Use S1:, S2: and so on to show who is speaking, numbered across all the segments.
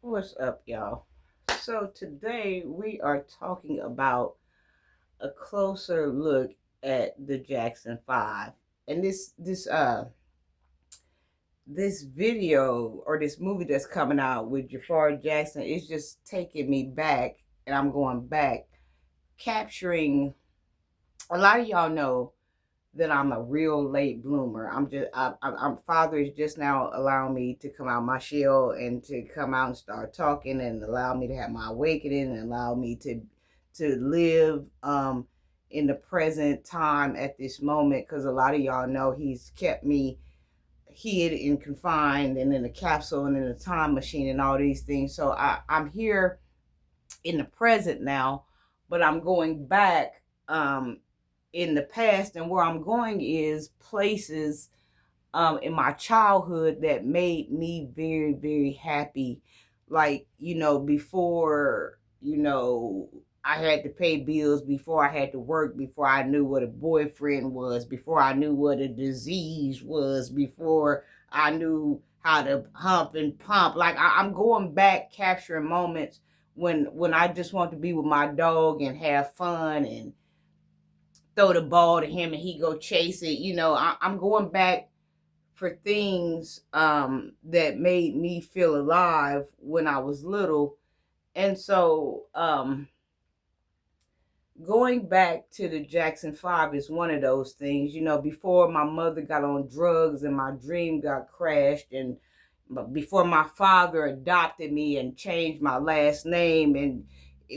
S1: What's up, y'all? So today we are talking about a closer look at the Jackson 5. And this video or this movie that's coming out with Jafar Jackson is just taking me back, and I'm going back, capturing. A lot of y'all know that I'm a real late bloomer. I'm father is just now allowing me to come out my shell and to come out and start talking and allow me to have my awakening and allow me to live in the present time at this moment, because a lot of y'all know he's kept me hid and confined and in a capsule and in a time machine and all these things. So I'm here in the present now, but I'm going back in the past, and where I'm going is places in my childhood that made me very, very happy. Like, before, I had to pay bills, before I had to work, before I knew what a boyfriend was, before I knew what a disease was, before I knew how to hump and pump. Like, I'm going back, capturing moments when I just want to be with my dog and have fun and throw the ball to him and he go chase it. I'm going back for things that made me feel alive when I was little. And so going back to the Jackson 5 is one of those things. Before my mother got on drugs and my dream got crashed, and before my father adopted me and changed my last name, and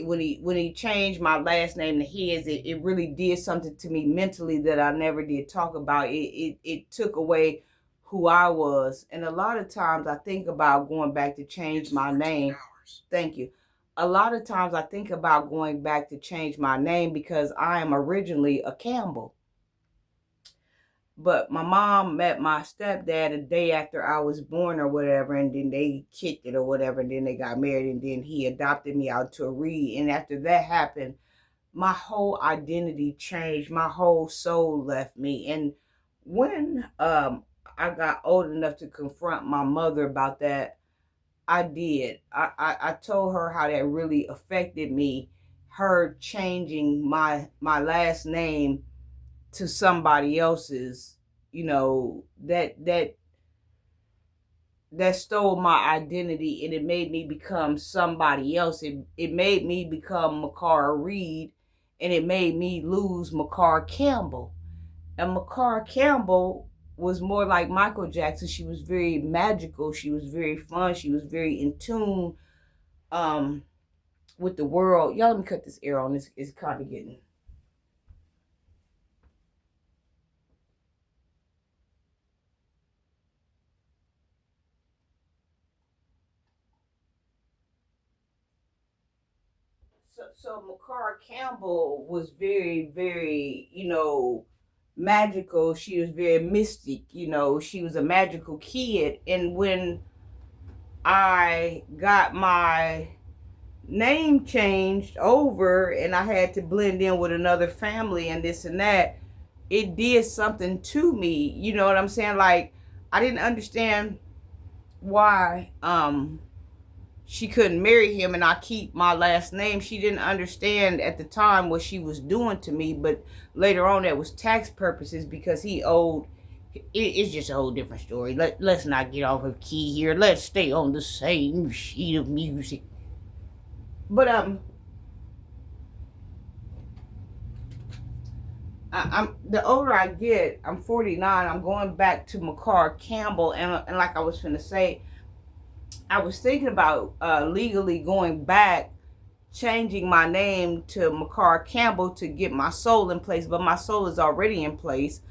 S1: when he changed my last name to his, it really did something to me mentally that I never did talk about. It took away who I was. And a lot of times I think about going back to change my name. Thank you. A lot of times I think about going back to change my name because I am originally a Campbell. But my mom met my stepdad a day after I was born or whatever, and then they kicked it or whatever, and then they got married, and then he adopted me out to a Reed. And after that happened, my whole identity changed. My whole soul left me. And when I got old enough to confront my mother about that, I did. I told her how that really affected me. Her changing my last name to somebody else's, that stole my identity, and it made me become somebody else. It made me become McCarr Reed, and it made me lose McCarr Campbell. And McCarr Campbell was more like Michael Jackson. She was very magical. She was very fun. She was very in tune um, with the world. Y'all, let me cut this air on. This is kind of getting. So McCarr Campbell was very, very, magical. She was very mystic. She was a magical kid. And when I got my name changed over and I had to blend in with another family and this and that, it did something to me. You know what I'm saying? Like, I didn't understand why she couldn't marry him and I keep my last name. She didn't understand at the time what she was doing to me, but later on that was tax purposes because he owed. It's just a whole different story. Let's not get off of key here. Let's stay on the same sheet of music. But I'm the older I get, I'm 49. I'm going back to McCarr Campbell, and like I was finna say, I was thinking about legally going back, changing my name to McCarr Campbell to get my soul in place, but my soul is already in place.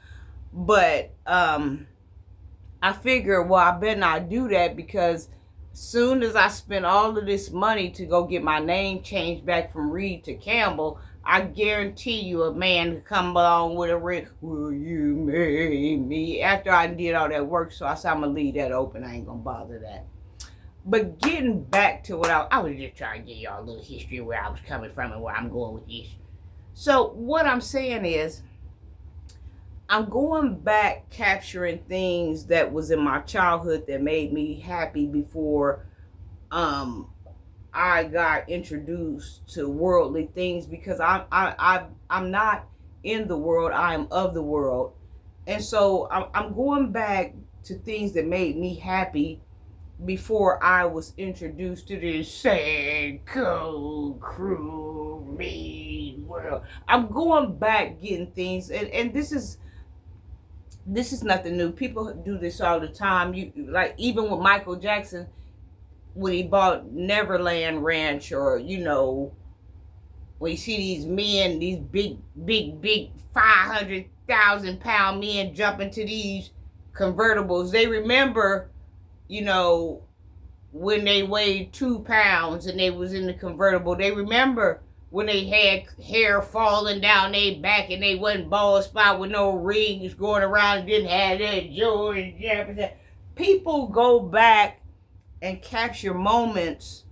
S1: But I figure, well, I better not do that, because soon as I spend all of this money to go get my name changed back from Reed to Campbell, I guarantee you a man to come along with a ring. Will you marry me? After I did all that work, so I said I'm gonna leave that open. I ain't gonna bother that. But getting back to what I was just trying to give y'all a little history of where I was coming from and where I'm going with this. So what I'm saying is, I'm going back capturing things that was in my childhood that made me happy before um I got introduced to worldly things, because I'm not in the world, I am of the world. And so I'm going back to things that made me happy before I was introduced to this sad, cold, cruel, mean world. I'm going back getting things, and this is nothing new. People do this all the time. You, like, even with Michael Jackson, when he bought Neverland Ranch, or when you see these men, these big 500,000 pound men jump into these convertibles, they remember, you know, when they weighed 2 pounds and they was in the convertible. They remember when they had hair falling down their back and they wasn't bald spot with no rings going around and didn't have that George Jefferson. People go back and capture moments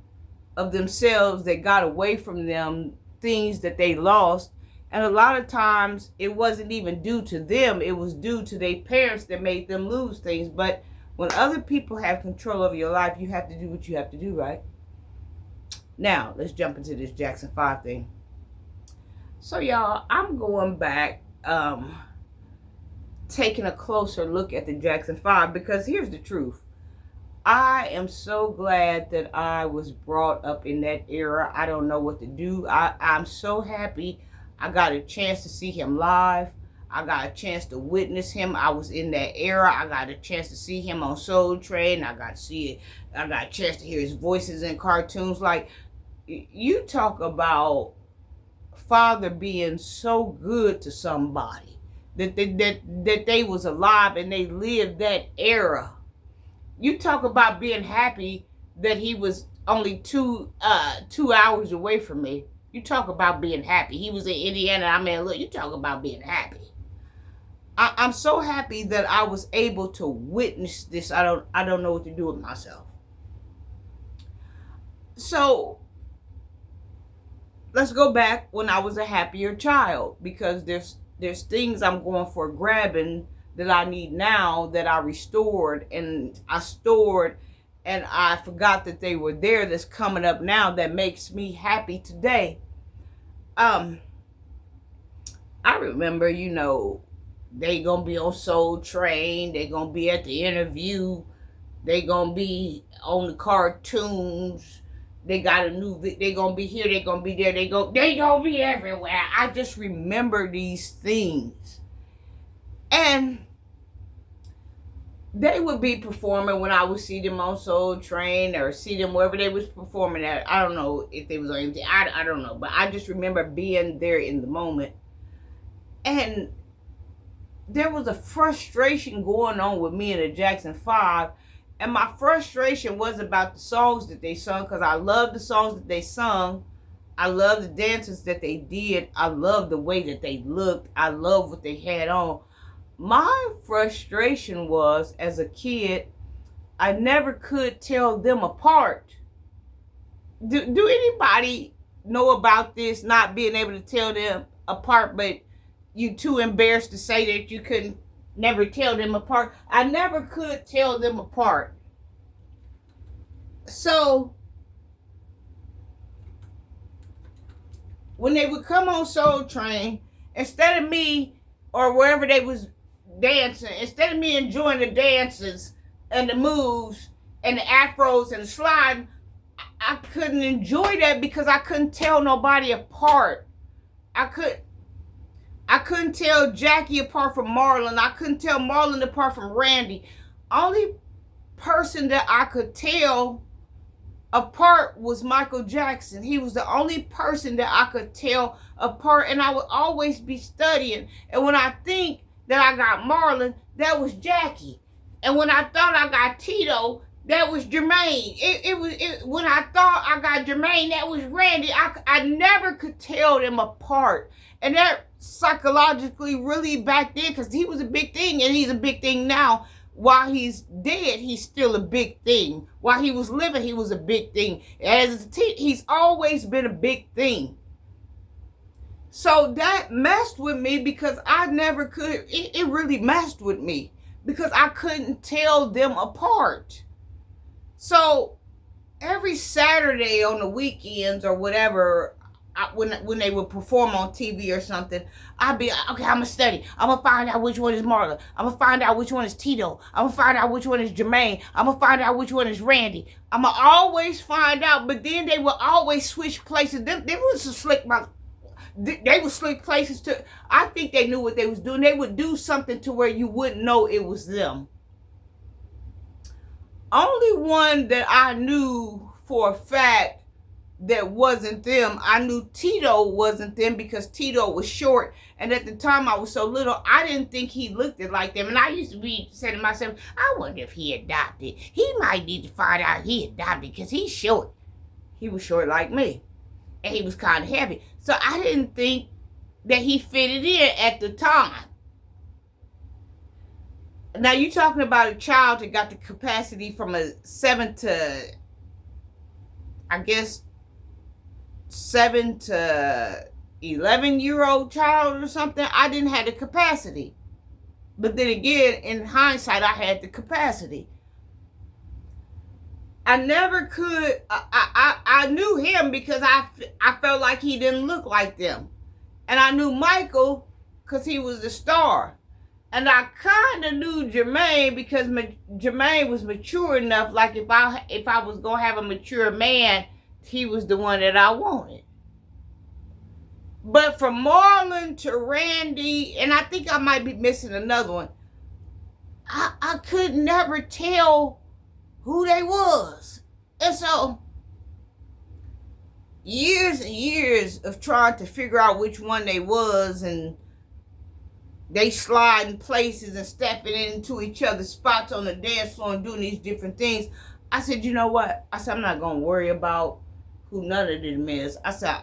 S1: of themselves that got away from them, things that they lost. And a lot of times it wasn't even due to them, it was due to their parents that made them lose things. But when other people have control over your life, you have to do what you have to do, right? Now, let's jump into this Jackson 5 thing. So, y'all, I'm going back, taking a closer look at the Jackson 5, because here's the truth. I am so glad that I was brought up in that era. I don't know what to do. I'm so happy I got a chance to see him live. I got a chance to witness him. I was in that era. I got a chance to see him on Soul Train. I got a chance to hear his voices in cartoons. Like, you talk about father being so good to somebody, that they was alive and they lived that era. You talk about being happy that he was only 2 hours away from me. You talk about being happy. He was in Indiana. I mean, look, you talk about being happy. I'm so happy that I was able to witness this. I don't know what to do with myself. So let's go back when I was a happier child, because there's things I'm going for grabbing that I need now, that I restored and I stored and I forgot that they were there, that's coming up now, that makes me happy today. I remember, they gonna be on Soul Train, they gonna be at the interview, they gonna be on the cartoons, they got a new, they gonna be here, they gonna be there, they gonna be everywhere. I just remember these things. And they would be performing when I would see them on Soul Train, or see them wherever they was performing at. I don't know if they was on anything. I don't know. But I just remember being there in the moment. And there was a frustration going on with me and the Jackson 5. And my frustration was about the songs that they sung, because I love the songs that they sung. I love the dances that they did. I love the way that they looked. I love what they had on. My frustration was, as a kid, I never could tell them apart. Do anybody know about this, not being able to tell them apart, but you too embarrassed to say that you couldn't never tell them apart? I never could tell them apart. So when they would come on Soul Train, instead of me, or wherever they was dancing, instead of me enjoying the dances and the moves and the afros and the sliding, I couldn't enjoy that because I couldn't tell nobody apart. I couldn't tell Jackie apart from Marlon. I couldn't tell Marlon apart from Randy. Only person that I could tell apart was Michael Jackson. He was the only person that I could tell apart, and I would always be studying. And when I think that I got Marlon, that was Jackie. And when I thought I got Tito, that was Jermaine. When I thought I got Jermaine, that was Randy. I never could tell them apart. And that psychologically, really back then, because he was a big thing, and he's a big thing now. While he's dead, he's still a big thing. While he was living, he was a big thing. He's always been a big thing. So that messed with me, because I never could. It really messed with me because I couldn't tell them apart. So every Saturday on the weekends or whatever, when they would perform on TV or something, I'd be okay. I'm gonna study. I'm gonna find out which one is Marlon. I'm gonna find out which one is Tito. I'm gonna find out which one is Jermaine. I'm gonna find out which one is Randy. I'm gonna always find out. But then they would always switch places. They was a slick. They would switch places to. I think they knew what they was doing. They would do something to where you wouldn't know it was them. Only one that I knew for a fact that wasn't them, I knew Tito wasn't them because Tito was short, and at the time I was so little, I didn't think he looked like them. And I used to be saying to myself, I wonder if he adopted. He might need to find out he adopted because he's short. He was short like me, and he was kind of heavy. So I didn't think that he fitted in at the time. Now you're talking about a child that got the capacity from a 7 to, I guess, 7 to 11-year-old child or something. I didn't have the capacity. But then again, in hindsight, I had the capacity. I never could, I knew him because I felt like he didn't look like them. And I knew Michael because he was the star. And I kind of knew Jermaine because Jermaine was mature enough. Like if I was going to have a mature man, he was the one that I wanted. But from Marlon to Randy, and I think I might be missing another one, I could never tell who they was. And so, years and years of trying to figure out which one they was, and they sliding places and stepping into each other's spots on the dance floor and doing these different things. I said, you know what? I said, I'm not going to worry about who none of them is. I said,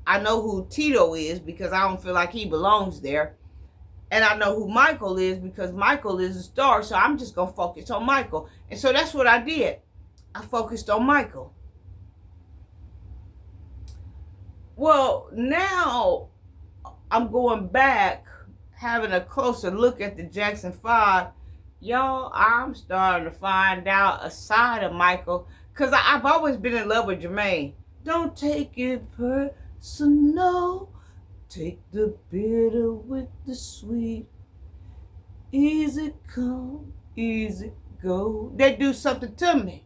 S1: I know who Tito is because I don't feel like he belongs there. And I know who Michael is because Michael is a star. So I'm just going to focus on Michael. And so that's what I did. I focused on Michael. Well, now I'm going back, having a closer look at the Jackson 5. Y'all, I'm starting to find out a side of Michael. Because I've always been in love with Jermaine. Don't take it personal. Take the bitter with the sweet. Easy come, easy go. They do something to me.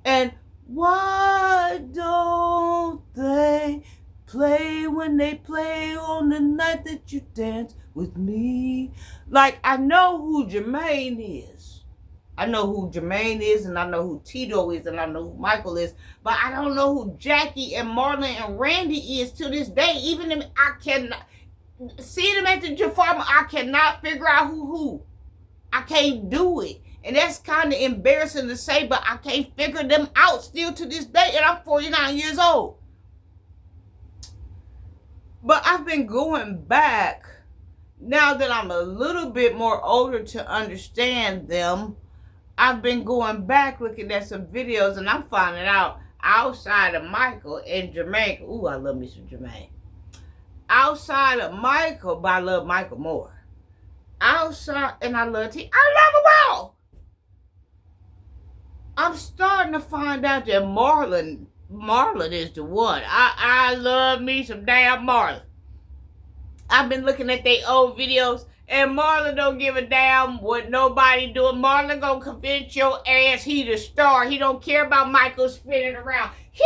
S1: And why don't they play when they play on the night that you dance with me? Like, I know who Jermaine is. I know who Jermaine is, and I know who Tito is, and I know who Michael is. But I don't know who Jackie and Marlon and Randy is to this day. Even if I cannot see them at the Jafar, I cannot figure out who. I can't do it. And that's kind of embarrassing to say, but I can't figure them out still to this day. And I'm 49 years old. But I've been going back, now that I'm a little bit more older to understand them, I've been going back looking at some videos, and I'm finding out outside of Michael and Jermaine. Ooh, I love me some Jermaine. Outside of Michael, but I love Michael more. Outside, and I love T. I love them all. I'm starting to find out that Marlon is the one. I love me some damn Marlon. I've been looking at their old videos, and Marlon don't give a damn what nobody doing. Marlon gonna convince your ass he the star. He don't care about Michael spinning around. He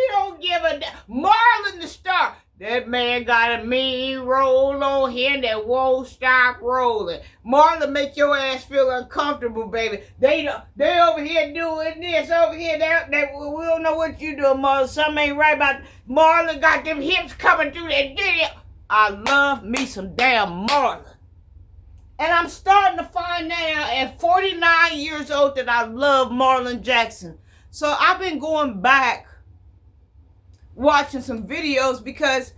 S1: don't give a damn. Marlon the star. That man got a mean roll on him that won't stop rolling. Marlon make your ass feel uncomfortable, baby. They over here doing this, over here. They we don't know what you doing, Marlon. Something ain't right about Marlon. Got them hips coming through that video. I love me some damn Marlon. And I'm starting to find now at 49 years old that I love Marlon Jackson. So I've been going back watching some videos because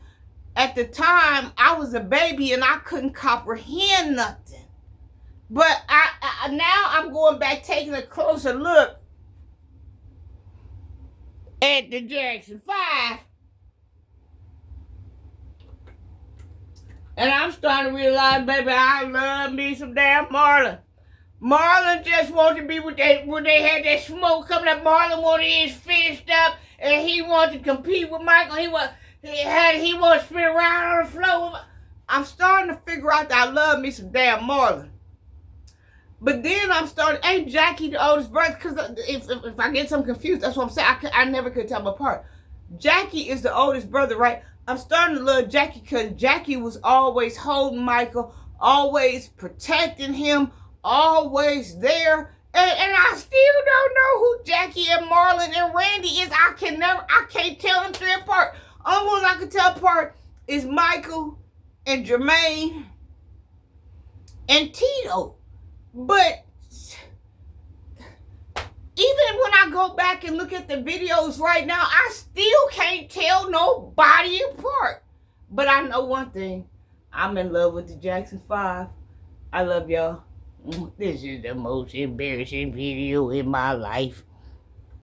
S1: at the time I was a baby and I couldn't comprehend nothing. But I now I'm going back taking a closer look at the Jackson 5. And I'm starting to realize, baby, I love me some damn Marlon. Marlon just wanted to be with that when they had that smoke coming up. Marlon wanted his finished up, and he wanted to compete with Michael. He wanted to spin around on the floor. I'm starting to figure out that I love me some damn Marlon. But then I'm starting, ain't Jackie the oldest brother? Because if I get something confused, that's what I'm saying. I never could tell them apart. Jackie is the oldest brother, right? I'm starting to love Jackie because Jackie was always holding Michael, always protecting him, always there. And I still don't know who Jackie and Marlon and Randy is. I can't tell them three apart. Only ones I can tell apart is Michael and Jermaine and Tito. But even when I go back and look at the videos right now, I still can't tell nobody apart. But I know one thing. I'm in love with the Jackson 5. I love y'all. This is the most embarrassing video in my life.